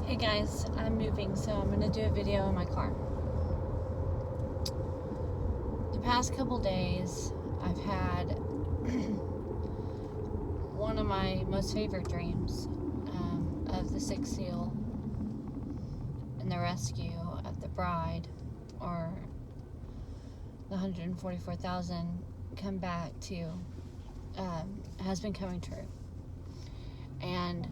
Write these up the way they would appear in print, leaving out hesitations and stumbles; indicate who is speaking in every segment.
Speaker 1: Hey guys, I'm moving, so I'm going to do a video in my car. The past couple days, I've had one of my most favorite dreams of the sixth seal and the rescue of the bride, or the 144,000 come back to, has been coming true. And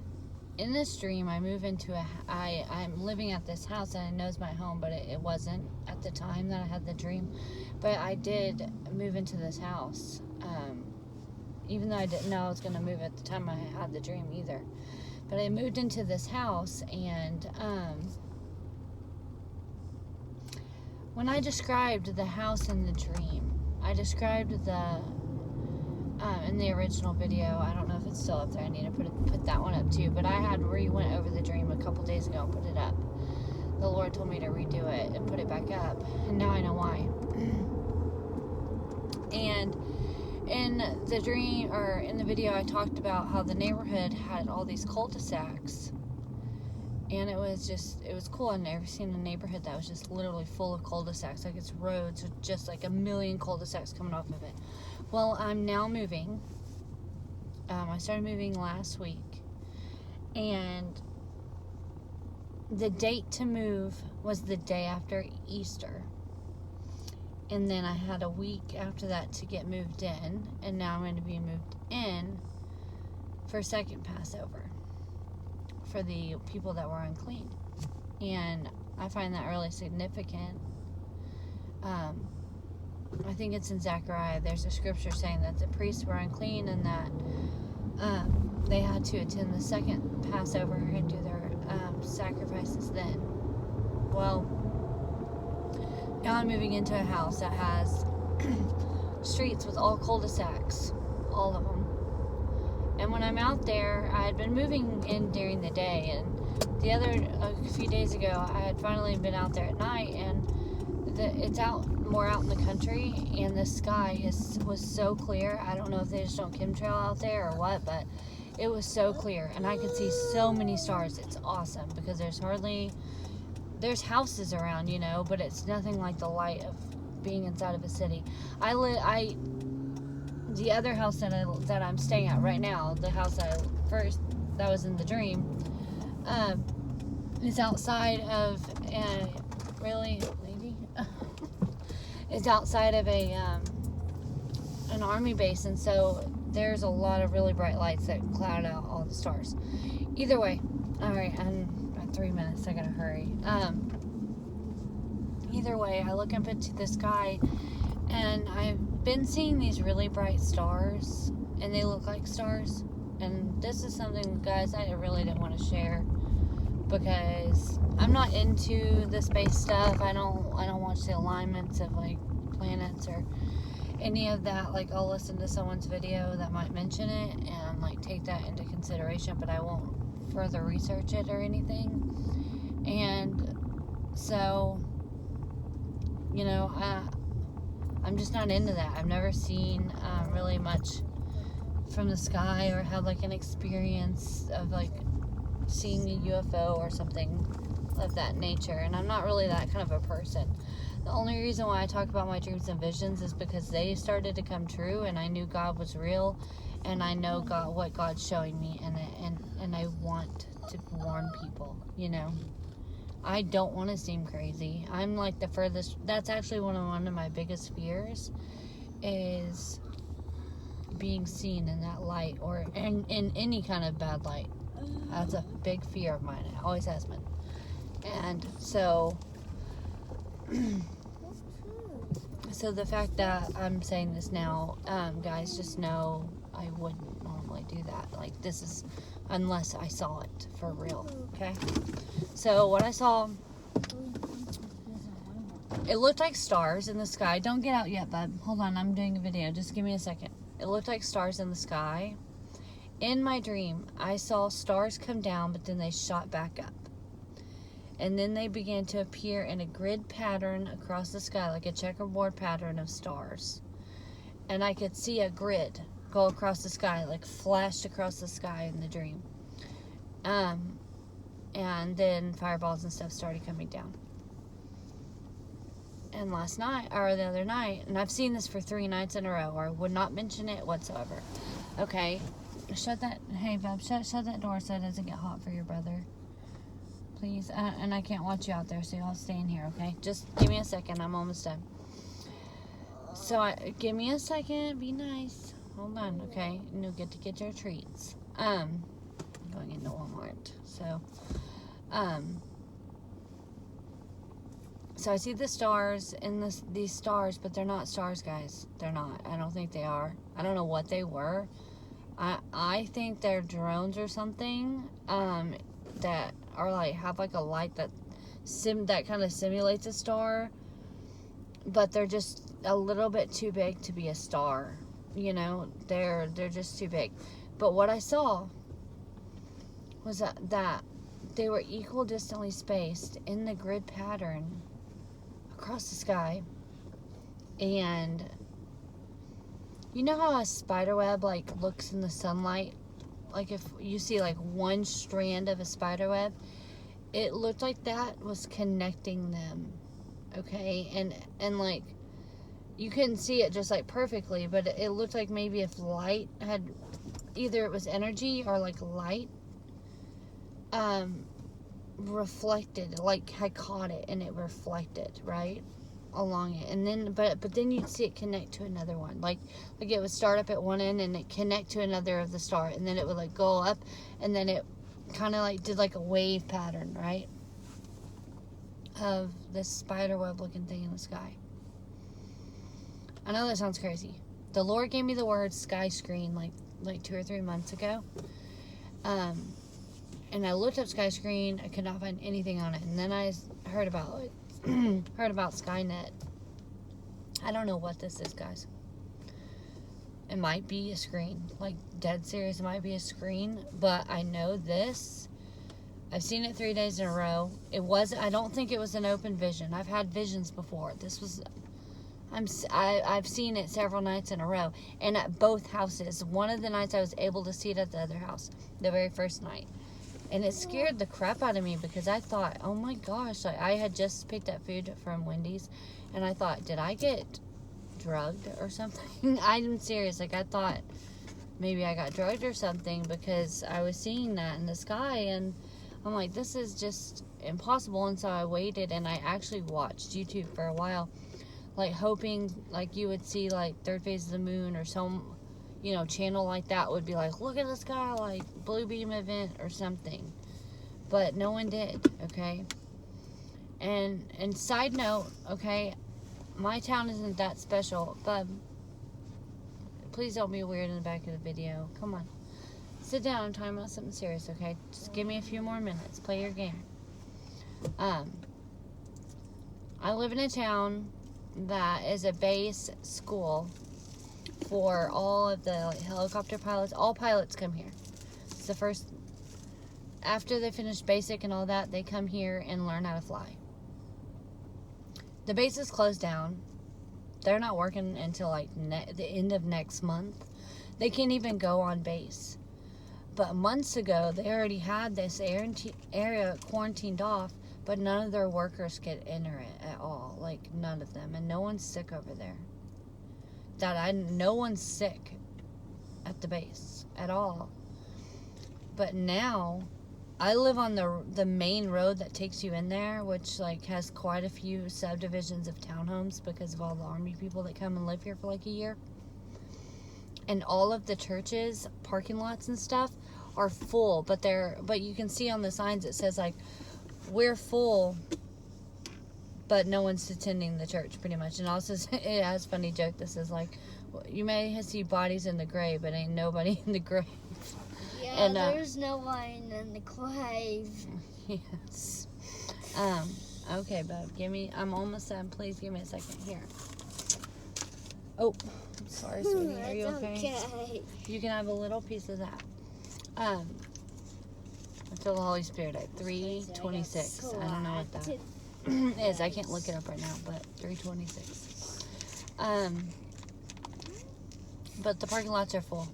Speaker 1: in this dream, I move into I'm living at this house, and I know it's my home, but it wasn't at the time that I had the dream. But I did move into this house, even though I didn't know I was going to move at the time I had the dream either. But I moved into this house, and when I described the house in the dream, I described in the original video, I don't know if it's still up there, I need to put that one up too, but I had went over the dream a couple days ago and put it up. The Lord told me to redo it and put it back up, and now I know why. And in the dream, or in the video, I talked about how the neighborhood had all these cul-de-sacs, and it was cool. I've never seen a neighborhood that was just literally full of cul-de-sacs, like it's roads with just like a million cul-de-sacs coming off of it. Well, I'm now moving. I started moving last week, and the date to move was the day after Easter. And then I had a week after that to get moved in, and now I'm going to be moved in for second Passover for the people that were unclean. And I find that really significant. I think it's in Zechariah. There's a scripture saying that the priests were unclean, and that they had to attend the second Passover and do their sacrifices then. Well, now I'm moving into a house that has streets with all cul-de-sacs, all of them. And when I'm out there, I had been moving in during the day, and a few days ago, I had finally been out there at night, and it's more out in the country, and the sky was so clear. I don't know if they just don't chemtrail out there or what, but it was so clear, and I could see so many stars. It's awesome, because there's houses around, but it's nothing like the light of being inside of a city. The other house that I'm staying at right now, the house that was in the dream, is outside of it's outside of an army base, and so there's a lot of really bright lights that cloud out all the stars. Either way, alright, I'm at 3 minutes, I gotta hurry. Either way, I look up into the sky, and I've been seeing these really bright stars, and they look like stars. And this is something, guys, I really didn't want to share, because I'm not into the space stuff. I don't watch the alignments of like planets or any of that. Like, I'll listen to someone's video that might mention it and like take that into consideration, but I won't further research it or anything. And so, I'm just not into that. I've never seen really much from the sky, or had like an experience of like seeing a UFO or something of that nature, and I'm not really that kind of a person. The only reason why I talk about my dreams and visions is because they started to come true, and I knew God was real, and I know what God's showing me, and I want to warn people. I don't want to seem crazy. I'm like the furthest. That's actually one of my biggest fears, is being seen in that light, or in any kind of bad light. That's a big fear of mine. It always has been. And so the fact that I'm saying this now, guys, just know I wouldn't normally do that. Like, this is, unless I saw it for real, okay? So what I saw, it looked like stars in the sky. Don't get out yet, bud. Hold on, I'm doing a video. Just give me a second. It looked like stars in the sky. In my dream, I saw stars come down, but then they shot back up. And then they began to appear in a grid pattern across the sky, like a checkerboard pattern of stars. And I could see a grid go across the sky, like flashed across the sky in the dream. And then fireballs and stuff started coming down. And last night, or the other night, and I've seen this for 3 nights in a row, or I would not mention it whatsoever. Okay, shut that, hey Bob, shut that door so it doesn't get hot for your brother. Please, and I can't watch you out there, so y'all stay in here, okay? Just give me a second, I'm almost done. So, give me a second, be nice. Hold on, okay? And you'll get to get your treats. Going into Walmart, so I see the stars in these stars, but they're not stars, guys. They're not. I don't think they are. I don't know what they were. I think they're drones or something, that are like, have like a light that kind of simulates a star, but they're just a little bit too big to be a star. You know, they're just too big. But what I saw was that they were equidistantly spaced in the grid pattern across the sky. And you know how a spider web like looks in the sunlight? Like if you see like one strand of a spider web, it looked like that was connecting them. Okay? And like you couldn't see it just like perfectly, but it looked like maybe if light had, either it was energy or like light reflected, like had caught it and it reflected right along it, and then but then you'd see it connect to another one, like it would start up at one end and it connect to another of the star, and then it would like go up, and then it kind of like did like a wave pattern, right, of this spider web looking thing in the sky. I know that sounds crazy. The Lord gave me the word sky screen like 2 or 3 months ago. And I looked up sky screen. I could not find anything on it. And then I heard about SkyNet. I don't know what this is, guys. It might be a screen. Like, dead serious, it might be a screen. But I know this. I've seen it 3 days in a row. I don't think it was an open vision. I've had visions before. This was... I've seen it several nights in a row, and at both houses. One of the nights I was able to see it at the other house, the very first night, and it scared the crap out of me because I thought, oh my gosh, like I had just picked up food from Wendy's, and I thought, did I get drugged or something? I'm serious. Like I thought maybe I got drugged or something because I was seeing that in the sky, and I'm like, this is just impossible. And so I waited, and I actually watched YouTube for a while, like hoping like you would see like Third Phase of the Moon or some, you know, channel like that would be like, look at the sky, like blue beam event or something. But no one did, okay? And side note, okay, my town isn't that special, but please don't be weird in the back of the video. Come on. Sit down, I'm talking about something serious, okay? Just give me a few more minutes. Play your game. I live in a town that is a base school for all of the like, helicopter pilots. All pilots come here. It's the first, after they finish basic and all that, they come here and learn how to fly. The base is closed down. They're not working until like the end of next month. They can't even go on base. But months ago, they already had this area quarantined off, but none of their workers could enter it at all. Like, none of them. And no one's sick over there. No one's sick at the base at all. But now, I live on the main road that takes you in there, which, like, has quite a few subdivisions of townhomes because of all the Army people that come and live here for, like, a year. And all of the churches, parking lots and stuff, are full. But you can see on the signs it says, like, we're full, but no one's attending the church, pretty much. And also, it has a funny joke that says, like, you may see bodies in the grave, but ain't nobody in the grave.
Speaker 2: Yeah, and, there's no one in the grave.
Speaker 1: Yes. Okay, bub, I'm almost done. Please give me a second. Here. Oh, I'm sorry, sweetie. Are you okay? You can have a little piece of that. I feel the Holy Spirit at 3:26. I don't know what that is. I can't look it up right now, but 3:26. But the parking lots are full.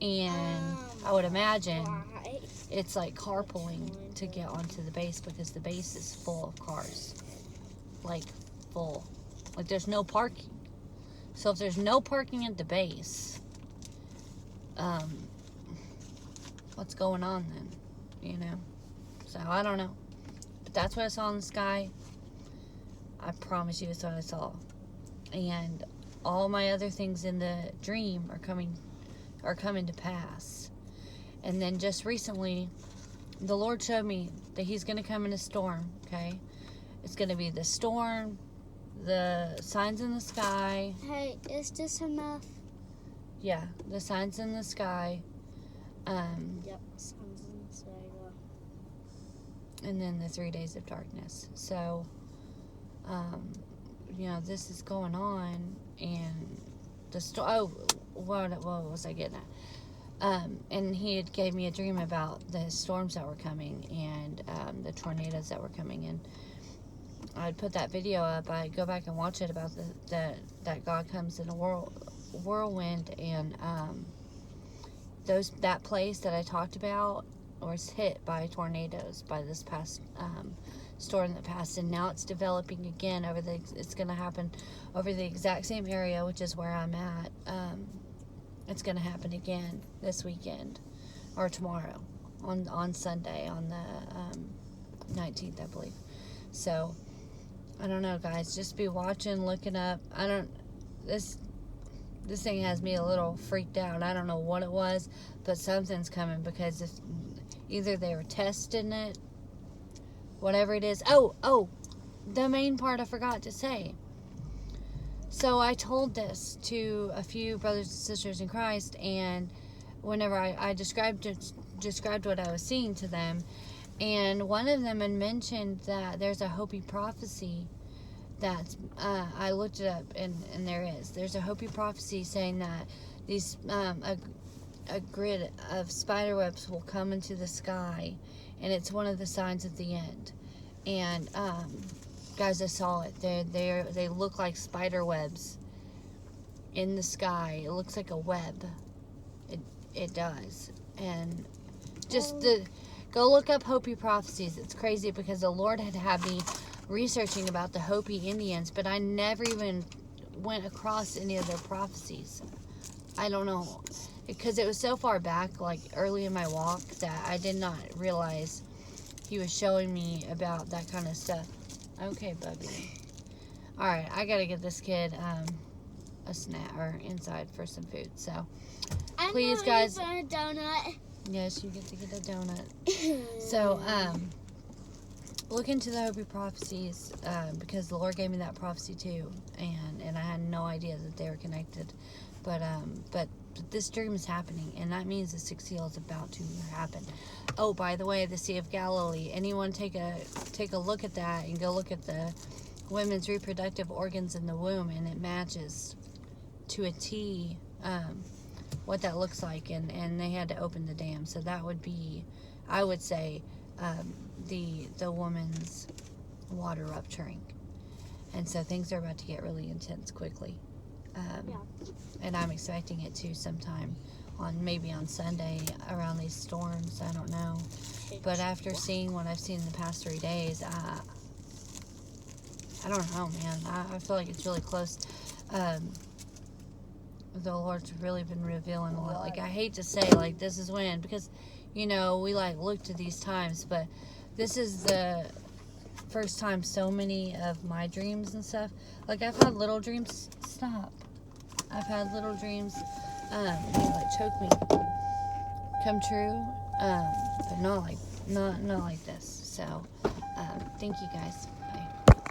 Speaker 1: And I would imagine
Speaker 2: Why?
Speaker 1: it's like carpooling to get onto the base because the base is full of cars. Like, full. Like, there's no parking. So if there's no parking at the base, what's going on then? You know? So, I don't know. But that's what I saw in the sky. I promise you that's what I saw. And all my other things in the dream are coming to pass. And then just recently, the Lord showed me that He's going to come in a storm, okay? It's going to be the storm, the signs in the sky.
Speaker 2: Hey, is this enough?
Speaker 1: Yeah, the signs in the sky.
Speaker 2: Yep, signs in the sky.
Speaker 1: And then the 3 days of darkness. So, this is going on, and what was I getting at? And He had gave me a dream about the storms that were coming and the tornadoes that were coming in. I'd put that video up. I'd go back and watch it about that God comes in a whirlwind, and that place that I talked about was hit by tornadoes by this past storm that passed, and now it's developing again it's going to happen over the exact same area, which is where I'm at. It's going to happen again this weekend or tomorrow on Sunday, on the 19th, I believe. So I don't know, guys, just be watching, looking up. This thing has me a little freaked out. I don't know what it was, but something's coming, because if either they were testing it, whatever it is. Oh, the main part I forgot to say. So I told this to a few brothers and sisters in Christ, and whenever I described what I was seeing to them, and one of them had mentioned that there's a Hopi prophecy that I looked it up, and there's a Hopi prophecy saying that these a grid of spider webs will come into the sky, and it's one of the signs of the end. And guys, I saw it. They look like spider webs in the sky. It looks like a web. It does. And just go look up Hopi prophecies. It's crazy, because the Lord had me researching about the Hopi Indians, but I never even went across any of their prophecies. I don't know, because it was so far back, like early in my walk, that I did not realize He was showing me about that kind of stuff. Okay, Bubby. Alright, I gotta get this kid a snack, or inside for some food. So, please, guys.
Speaker 2: I want a donut.
Speaker 1: Yes, you get to get a donut. So, look into the Hopi prophecies, because the Lord gave me that prophecy too, and I had no idea that they were connected. But this dream is happening, and that means the 6th seal is about to happen. Oh, by the way, the Sea of Galilee. Anyone take a look at that, and go look at the women's reproductive organs in the womb, and it matches to a T what that looks like, and they had to open the dam. So that would be, I would say, the woman's water rupturing. And so things are about to get really intense quickly. And I'm expecting it to sometime maybe on Sunday around these storms. I don't know. But after seeing what I've seen in the past 3 days, I don't know, man. I feel like it's really close. The Lord's really been revealing a lot. Like, I hate to say, like, this is when, because, we look to these times, but this is the first time so many of my dreams and stuff, like, I've had little dreams, I've had little dreams, choke me, come true, but not like this. So, thank you, guys.